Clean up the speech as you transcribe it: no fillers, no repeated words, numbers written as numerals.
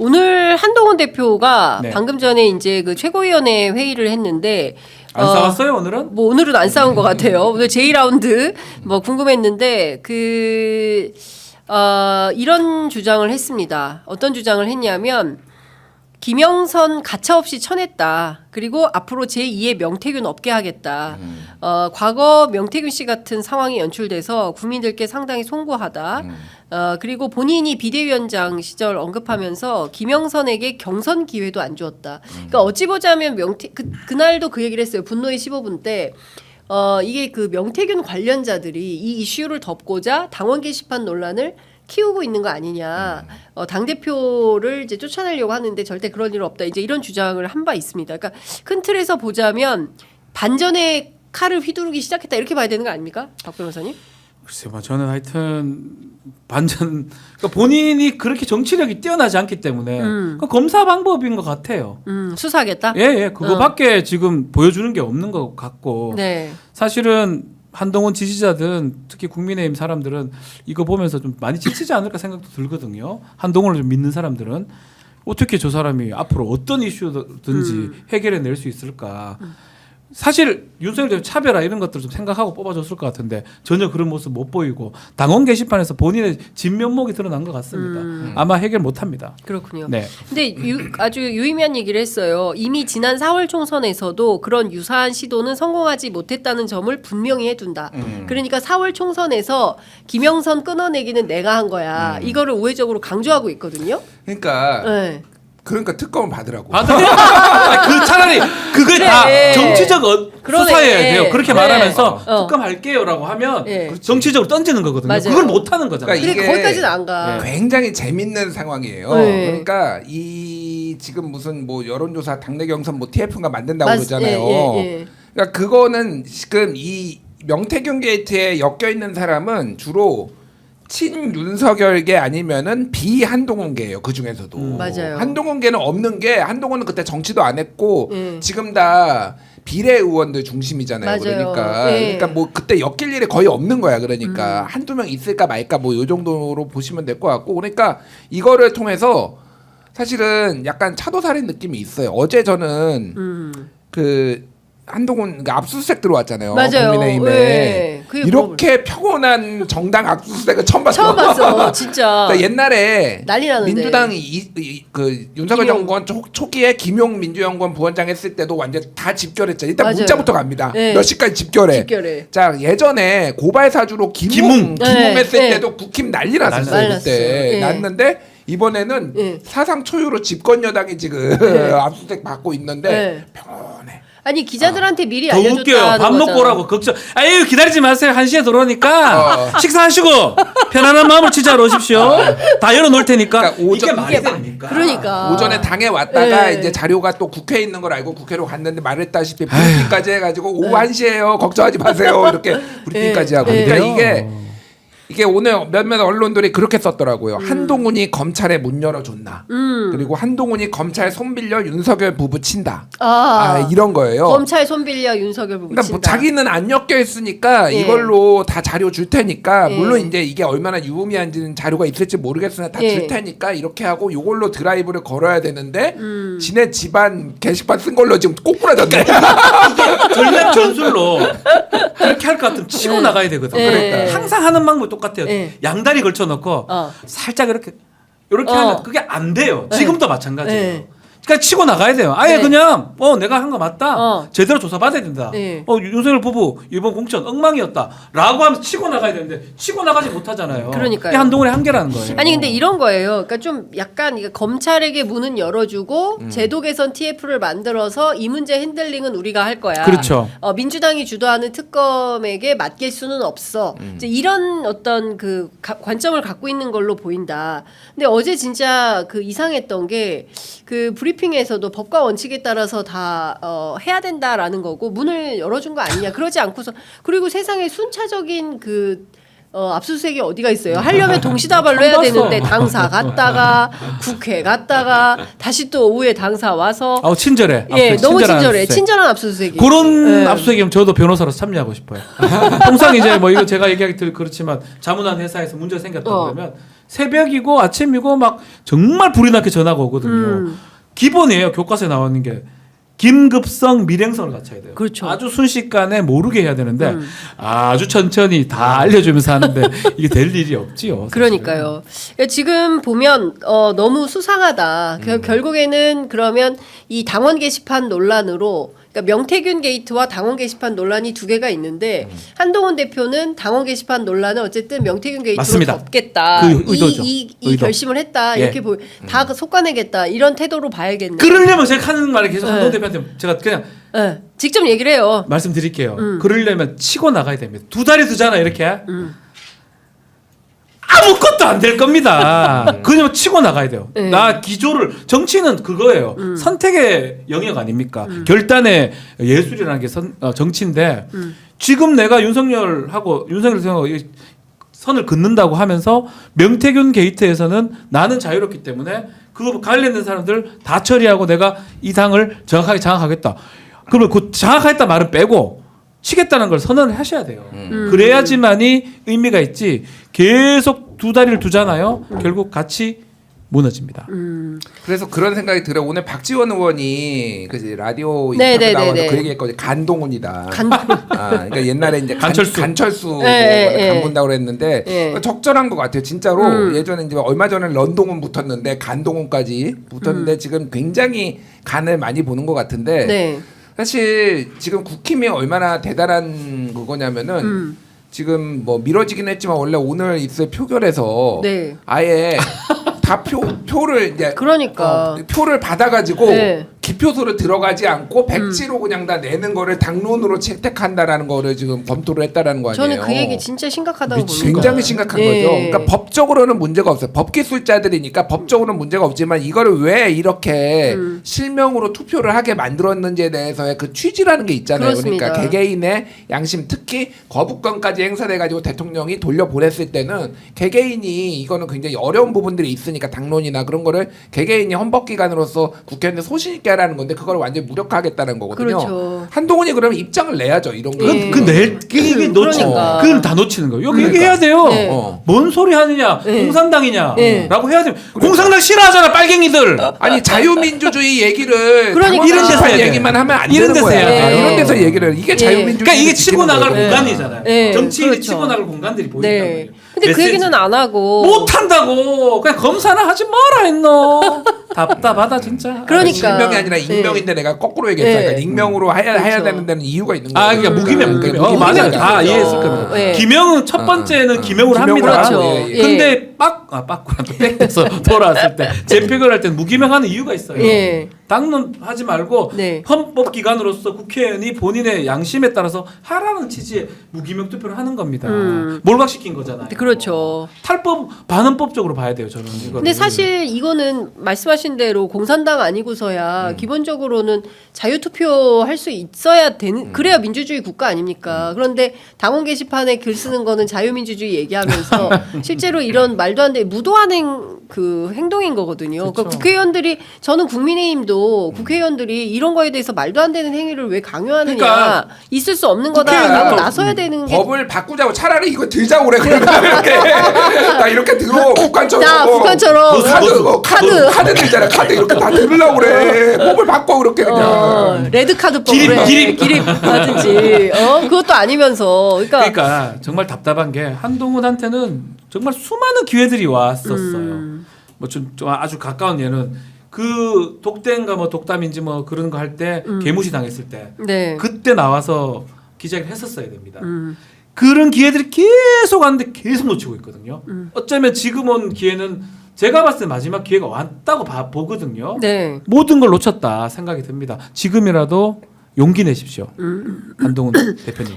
오늘 한동훈 대표가 네. 방금 전에 이제 그 최고위원회 회의를 했는데 안 싸웠어요 오늘은? 뭐 오늘은 안 싸운 것 같아요. 오늘 제2라운드 뭐 궁금했는데 이런 주장을 했습니다. 어떤 주장을 했냐면 김영선 가차없이 쳐냈다. 그리고 앞으로 제2의 명태균 없게 하겠다. 과거 명태균 씨 같은 상황이 연출돼서 국민들께 상당히 송구하다. 그리고 본인이 비대위원장 시절 언급하면서 김영선에게 경선 기회도 안 주었다. 그러니까 어찌 보자면 그날도 그 얘기를 했어요. 분노의 15분 때. 이게 그 명태균 관련자들이 이 이슈를 덮고자 당원 게시판 논란을 키우고 있는 거 아니냐. 당대표를 이제 쫓아내려고 하는데 절대 그럴 일 없다. 이제 이런 주장을 한 바 있습니다. 그러니까 큰 틀에서 보자면 반전의 칼을 휘두르기 시작했다. 이렇게 봐야 되는 거 아닙니까? 박 변호사님? 글쎄요, 뭐 저는 하여튼 반전, 그러니까 본인이 그렇게 정치력이 뛰어나지 않기 때문에 그 검사 방법인 것 같아요. 수사하겠다? 예, 그거밖에 지금 보여주는 게 없는 것 같고 네. 사실은 한동훈 지지자든 특히 국민의힘 사람들은 이거 보면서 좀 많이 지치지 않을까 생각도 들거든요. 한동훈을 좀 믿는 사람들은 어떻게 저 사람이 앞으로 어떤 이슈든지 해결해낼 수 있을까. 사실 윤석열 대표 차별화 이런 것들을 좀 생각하고 뽑아줬을 것 같은데 전혀 그런 모습 못 보이고 당원 게시판에서 본인의 진면목이 드러난 것 같습니다. 아마 해결 못합니다. 그렇군요. 네. 근데 아주 유의미한 얘기를 했어요. 이미 지난 4월 총선에서도 그런 유사한 시도는 성공하지 못했다는 점을 분명히 해둔다. 그러니까 4월 총선에서 김영선 끊어내기는 내가 한 거야. 이거를 우회적으로 강조하고 있거든요. 그러니까 네. 그러니까 특검을 받으라고. 그 차라리 그게 그래. 다 정치적 그러네. 수사해야 돼요. 그렇게 그래. 말하면서 어. 특검할게요라고 하면 예. 정치적으로 던지는 거거든요. 맞아요. 그걸 못 하는 거잖아요. 그러니까 근데 이게 거기까지는 안 가. 굉장히 재밌는 상황이에요. 네. 그러니까 이 지금 무슨 뭐 여론조사 당내 경선 뭐 TF가 만든다고 그러잖아요. 예. 그러니까 그거는 지금 이 명태균 게이트에 엮여 있는 사람은 주로 친윤석열계 아니면은 비한동훈계예요. 그 중에서도 맞아요. 한동훈계는 없는 게 한동훈은 그때 정치도 안 했고 예. 지금 다 비례 의원들 중심이잖아요. 맞아요. 그러니까 예. 그러니까 뭐 그때 엮일 일이 거의 없는 거야. 그러니까 한두 명 있을까 말까 뭐 요 정도로 보시면 될 것 같고 그러니까 이거를 통해서 사실은 약간 차도살인 느낌이 있어요. 어제 저는 그 한동훈 그러니까 압수수색 들어왔잖아요. 맞아요. 국민의힘에 예. 그게 이렇게 평온한 정당 압수수색을 처음 봤어. 처음 봤어. 진짜. 그러니까 옛날에 난리 나는데. 민주당이 그 윤석열 정권 초기에 김용 민주연구원 부원장 했을 때도 완전 다 집결했죠. 일단 맞아요. 문자부터 갑니다. 네. 몇 시까지 집결해. 집결해. 자 예전에 고발 사주로 김웅. 했을 네. 때도 국힘 난리 났었어요. 난리 그때 났어요. 났는데 이번에는 네. 사상 초유로 집권 여당이 지금 네. 압수수색 받고 있는데 네. 평온해. 아니 기자들한테 미리 더 알려줬다는 웃겨요. 밥 먹고 거잖아. 오라고 걱정. 아유 기다리지 마세요. 1시에 들어오니까 식사하시고 편안한 마음을 취재하러 오십시오. 다 열어놓을 테니까. 그러니까 오전- 이게 말이 이게 됩니까? 그러니까. 오전에 당에 왔다가 네. 이제 자료가 또 국회에 있는 걸 알고 국회로 갔는데 말했다시피 브리핑까지 해가지고 오후 1시에요 걱정하지 마세요 이렇게 브리핑까지 하고 네. 그러니까 이게 오늘 몇몇 언론들이 그렇게 썼더라고요. 한동훈이 검찰에 문 열어줬나 그리고 한동훈이 검찰 손빌려 윤석열 부부 친다 이런 거예요. 검찰 손빌려 윤석열 부부 그러니까 친다. 뭐 자기는 안 엮여 있으니까 예. 이걸로 다 자료 줄 테니까 예. 물론 이제 이게 얼마나 유의미한지는 자료가 있을지 모르겠으나 다 예. 줄 테니까 이렇게 하고 이걸로 드라이브를 걸어야 되는데 지네 집안 게시판 쓴 걸로 지금 꼬꾸라졌네. 전략 전술로 그렇게 할 것 같으면 치고 나가야 되거든. 예. 그러니까 항상 하는 방법이 똑같아요. 예. 양다리 걸쳐놓고 살짝 이렇게 하면 그게 안 돼요. 지금도 마찬가지예요. 예. 그러니까 치고 나가야 돼요. 아예 네. 그냥 내가 한 거 맞다. 제대로 조사받아야 된다. 네. 윤석열 부부 이번 공천 엉망이었다라고 하면 치고 나가야 되는데 치고 나가지 못하잖아요. 그러니까요. 이게 한동훈의 한계라는 거예요. 아니 근데 이런 거예요. 그러니까 좀 약간 이게 검찰에게 문은 열어주고 제도 개선 TF를 만들어서 이 문제 핸들링은 우리가 할 거야. 그렇죠. 민주당이 주도하는 특검에게 맡길 수는 없어. 이제 이런 어떤 그 관점을 갖고 있는 걸로 보인다. 근데 어제 진짜 그 이상했던 게 그 브리핑에서도 법과 원칙에 따라서 다 해야 된다라는 거고 문을 열어준 거 아니냐. 그러지 않고서 그리고 세상에 순차적인 그 압수수색이 어디가 있어요? 하려면 동시다발로 해야 되는데 당사 갔다가 국회 갔다가 다시 또 오후에 당사 와서 친절해. 예, 압수수색, 너무 친절한 친절해. 압수수색. 친절한 압수수색이. 그런 예. 압수수색이면 저도 변호사로서 참여하고 싶어요. 항상 이제 뭐 이거 제가 얘기하기 그렇지만 자문한 회사에서 문제가 생겼다 그러면 새벽이고 아침이고 막 정말 불이 나게 전화가 오거든요. 기본이에요. 교과서에 나오는 게 긴급성 밀행성을 갖춰야 돼요. 그렇죠. 아주 순식간에 모르게 해야 되는데 아주 천천히 다 알려주면서 하는데 이게 될 일이 없지요. 사실은. 그러니까요. 지금 보면 너무 수상하다. 결국에는 그러면 이 당원 게시판 논란으로 그러니까 명태균 게이트와 당원 게시판 논란이 두 개가 있는데 한동훈 대표는 당원 게시판 논란을 어쨌든 명태균 게이트로 맞습니다. 덮겠다. 그 의도죠. 이 의도. 결심을 했다. 예. 이렇게 다 속아내겠다. 이런 태도로 봐야겠네요. 그러려면 제가 하는 말을 계속 네. 한동훈 대표한테 제가 그냥 네. 직접 얘기를 해요. 말씀드릴게요. 그러려면 치고 나가야 됩니다. 두 다리 두잖아 이렇게. 아무것도 안 될 겁니다. 그냥 치고 나가야 돼요. 네. 나 기조를 정치는 그거예요. 선택의 영역 아닙니까? 결단의 예술이라는 게 정치인데 지금 내가 윤석열 대통령하고 선을 긋는다고 하면서 명태균 게이트에서는 나는 자유롭기 때문에 그 관련된 사람들 다 처리하고 내가 이 당을 정확하게 장악하겠다. 그러면 그 장악하겠다 말은 빼고 치겠다는 걸 선언을 하셔야 돼요. 그래야지만이 의미가 있지. 계속 두 다리를 두잖아요. 결국 같이 무너집니다. 그래서 그런 생각이 들어요. 오늘 박지원 의원이 그 라디오 네, 인터뷰 네, 나와서 네, 네. 그 얘기했거든요. 간동훈이다. 간동훈. 그러니까 옛날에 이제 간철수 네, 간본다고 그랬는데 네. 적절한 것 같아요. 진짜로 예전에 이제 얼마 전에 런동훈 붙었는데 간동훈까지 붙었는데 지금 굉장히 간을 많이 보는 것 같은데 네. 사실 지금 국힘이 얼마나 대단한 그거냐면은 지금 뭐 미뤄지긴 했지만 원래 오늘 있을 표결에서 네. 아예 다 표를 이제 그러니까. 표를 받아가지고 네. 기표소로 들어가지 않고 백지로 그냥 다 내는 거를 당론으로 채택한다라는 거를 지금 검토를 했다라는 거 아니에요. 저는 그 얘기 진짜 심각하다고 봅니다. 굉장히 심각한 네. 거죠. 그러니까 법적으로는 문제가 없어요. 법기술자들이니까 법적으로는 문제가 없지만 이거를 왜 이렇게 실명으로 투표를 하게 만들었는지에 대해서의 그 취지라는 게 있잖아요. 그렇습니다. 그러니까 개개인의 양심, 특히 거부권까지 행사돼가지고 대통령이 돌려보냈을 때는 개개인이 이거는 굉장히 어려운 부분들이 있으니까 당론이나 그런 거를 개개인이 헌법기관으로서 국회의원들 소신 있게 하라는 건데 그걸 완전히 무력화하겠다는 거거든요. 그렇죠. 한동훈이 그러면 입장을 내야죠. 이런 거. 예. 이게 놓치는 그러니까. 그건 다 놓치는 거예요. 여기 그러니까. 얘기해야 돼요. 네. 뭔 소리 하느냐? 네. 공산당이냐? 네. 라고 해야 돼요. 공산당 싫어하잖아, 빨갱이들. 아니 자유민주주의 얘기를 그러니까. 이런 데서 해야 얘기만 돼요. 하면 안 이런 되는 데서 거야. 해야 돼요. 이런 데서 얘기를 이게 자유민주주의. 그러니까 이게 치고 나갈 거예요. 공간이잖아요. 네. 정치인이 그렇죠. 치고 나갈 공간들이 보인단 네. 말이에요. 근데 그 메시지. 얘기는 안 하고. 못 한다고. 그냥 검사나 하지 마라 했노. 답답하다 진짜. 그러니까. 실명이 아니라 익명인데 내가 거꾸로 얘기했어. 네. 그러니까 익명으로 해야 그렇죠. 되는 데는 이유가 있는 거예요. 아, 그러니까 무기명. 그러니까 무기명. 맞아요. 다 무기명이죠. 이해했을 겁니다. 네. 기명은 첫 번째는 기명으로 기명으로 합니다. 그렇죠. 예, 예. 근데 빠꾸한테 빽돼서 돌아왔을 때 재표결할 때는 무기명하는 이유가 있어요. 예. 당론하지 말고 네. 헌법기관으로서 국회의원이 본인의 양심에 따라서 하라는 취지의 무기명 투표를 하는 겁니다. 몰각시킨 거잖아요. 그렇죠. 탈법 반헌법적으로 봐야 돼요. 저는 이거. 근데 사실 이거는 말씀하신 대로 공산당 아니고서야 기본적으로는 자유투표 할 수 있어야 되는 그래야 민주주의 국가 아닙니까? 그런데 당원 게시판에 글 쓰는 거는 자유민주주의 얘기하면서 실제로 이런 말도 안 되는 무도한 그 행동인 거거든요. 그렇죠. 그러니까 국회의원들이 저는 국민의힘도 국회의원들이 이런 거에 대해서 말도 안 되는 행위를 왜 강요하느냐 그러니까 있을 수 없는 거다라고 국회의원도 나서야 되는 게 법을 바꾸자고 차라리 이거 들자고 그래. 그러면 이렇게 나 이렇게 들어 북한처럼. 자, 북한처럼 카드 들잖아. 카드 이렇게 다 들으려고 그래. 법을 바꿔 그렇게 그냥. 레드카드법으로 기립 하든지 그것도 아니면서 그러니까 정말 답답한 게 한동훈한테는 정말 수많은 기회들이 왔었어요. 뭐 좀 아주 가까운 예는 그 독대인가 뭐 독담인지 뭐 그런 거 할 때 개무시 당했을 때 네. 그때 나와서 기자회견 했었어야 됩니다. 그런 기회들이 계속 왔는데 계속 놓치고 있거든요. 어쩌면 지금 온 기회는 제가 봤을 때 마지막 기회가 왔다고 보거든요. 네. 모든 걸 놓쳤다 생각이 듭니다. 지금이라도 용기 내십시오. 한동훈 대표님.